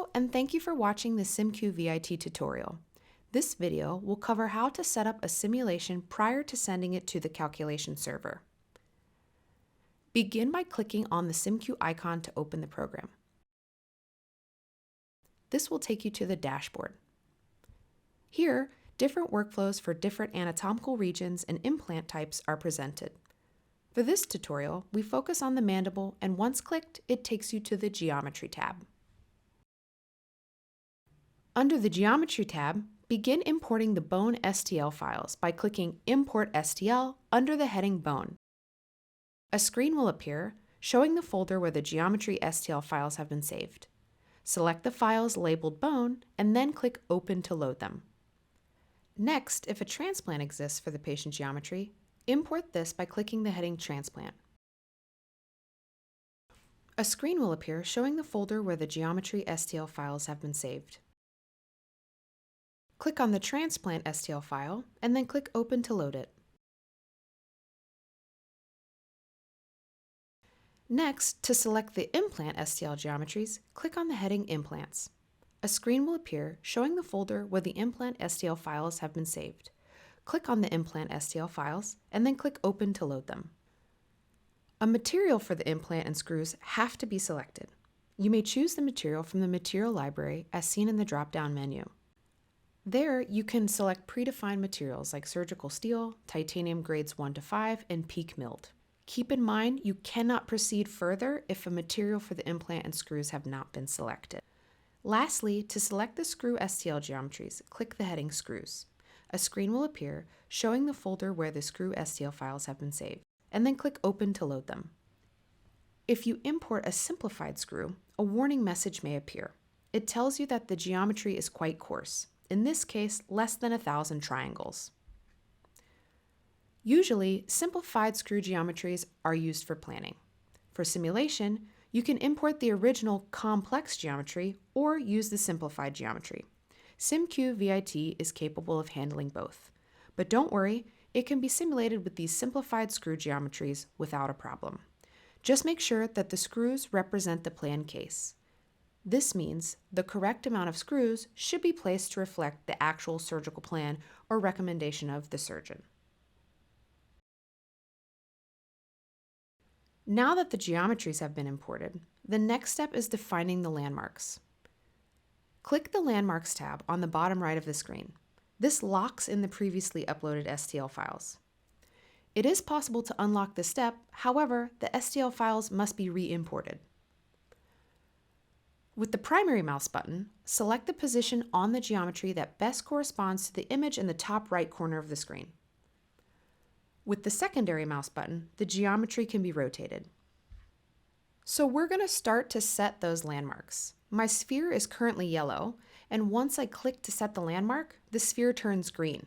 Hello, and thank you for watching the SimQ VIT tutorial. This video will cover how to set up a simulation prior to sending it to the calculation server. Begin by clicking on the SimQ icon to open the program. This will take you to the dashboard. Here, different workflows for different anatomical regions and implant types are presented. For this tutorial, we focus on the mandible, and once clicked, it takes you to the Geometry tab. Under the Geometry tab, begin importing the bone STL files by clicking Import STL under the heading Bone. A screen will appear showing the folder where the Geometry STL files have been saved. Select the files labeled Bone and then click Open to load them. Next, if a transplant exists for the patient geometry, import this by clicking the heading Transplant. A screen will appear showing the folder where the Geometry STL files have been saved. Click on the Transplant STL file and then click Open to load it. Next, to select the Implant STL geometries, click on the heading Implants. A screen will appear showing the folder where the Implant STL files have been saved. Click on the Implant STL files and then click Open to load them. A material for the implant and screws have to be selected. You may choose the material from the material library as seen in the drop-down menu. There, you can select predefined materials like surgical steel, titanium grades 1 to 5, and peak milled. Keep in mind, you cannot proceed further if a material for the implant and screws have not been selected. Lastly, to select the screw STL geometries, click the heading Screws. A screen will appear showing the folder where the screw STL files have been saved, and then click Open to load them. If you import a simplified screw, a warning message may appear. It tells you that the geometry is quite coarse. In this case, less than 1,000 triangles. Usually, simplified screw geometries are used for planning. For simulation, you can import the original complex geometry or use the simplified geometry. SimQ VIT is capable of handling both. But don't worry, it can be simulated with these simplified screw geometries without a problem. Just make sure that the screws represent the planned case. This means the correct amount of screws should be placed to reflect the actual surgical plan or recommendation of the surgeon. Now that the geometries have been imported, the next step is defining the landmarks. Click the Landmarks tab on the bottom right of the screen. This locks in the previously uploaded STL files. It is possible to unlock this step, however, the STL files must be re-imported. With the primary mouse button, select the position on the geometry that best corresponds to the image in the top right corner of the screen. With the secondary mouse button, the geometry can be rotated. So we're going to start to set those landmarks. My sphere is currently yellow, and once I click to set the landmark, the sphere turns green.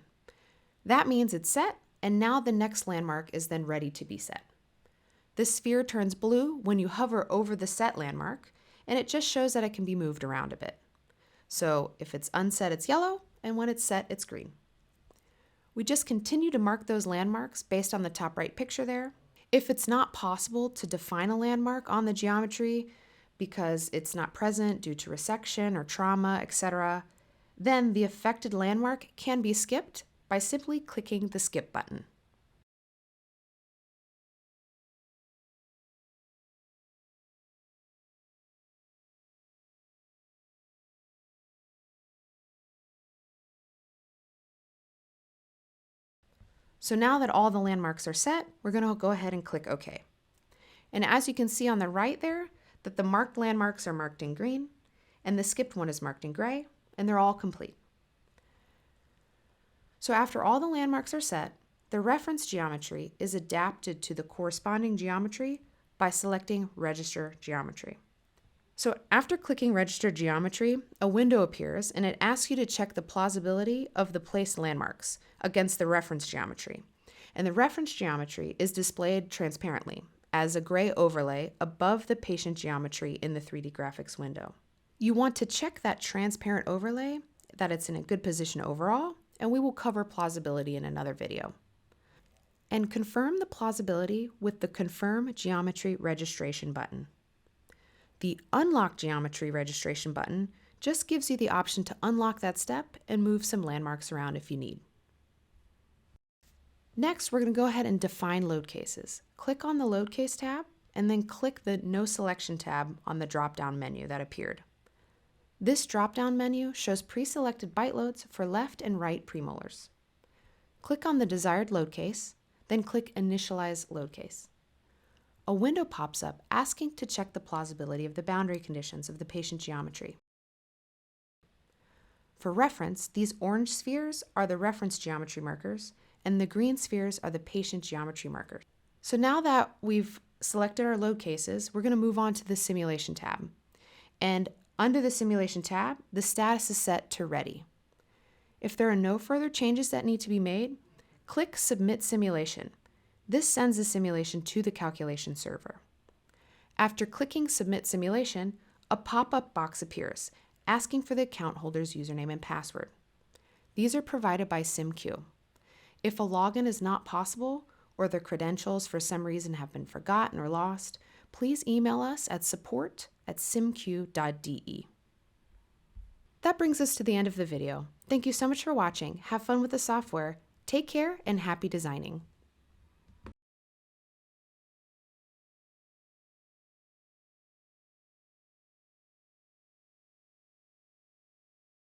That means it's set, and now the next landmark is then ready to be set. The sphere turns blue when you hover over the set landmark, and it just shows that it can be moved around a bit. So if it's unset, it's yellow, and when it's set, it's green. We just continue to mark those landmarks based on the top right picture there. If it's not possible to define a landmark on the geometry because it's not present due to resection or trauma, etc., then the affected landmark can be skipped by simply clicking the Skip button. So now that all the landmarks are set, we're going to go ahead and click OK. And as you can see on the right there, that the marked landmarks are marked in green, and the skipped one is marked in gray, and they're all complete. So after all the landmarks are set, the reference geometry is adapted to the corresponding geometry by selecting Register Geometry. So after clicking Register Geometry, a window appears and it asks you to check the plausibility of the placed landmarks against the reference geometry. And the reference geometry is displayed transparently as a gray overlay above the patient geometry in the 3D graphics window. You want to check that transparent overlay, that it's in a good position overall, and we will cover plausibility in another video. And confirm the plausibility with the Confirm Geometry Registration button. The Unlock Geometry Registration button just gives you the option to unlock that step and move some landmarks around if you need. Next, we're going to go ahead and define load cases. Click on the Load Case tab and then click the No Selection tab on the drop-down menu that appeared. This drop-down menu shows pre-selected bite loads for left and right premolars. Click on the desired load case, then click Initialize Load Case. A window pops up asking to check the plausibility of the boundary conditions of the patient geometry. For reference, these orange spheres are the reference geometry markers, and the green spheres are the patient geometry markers. So now that we've selected our load cases, we're going to move on to the Simulation tab. And under the Simulation tab, the status is set to Ready. If there are no further changes that need to be made, click Submit Simulation. This sends the simulation to the calculation server. After clicking Submit Simulation, a pop-up box appears, asking for the account holder's username and password. These are provided by SimQ. If a login is not possible, or the credentials for some reason have been forgotten or lost, please email us at support@simq.de. That brings us to the end of the video. Thank you so much for watching. Have fun with the software. Take care and happy designing.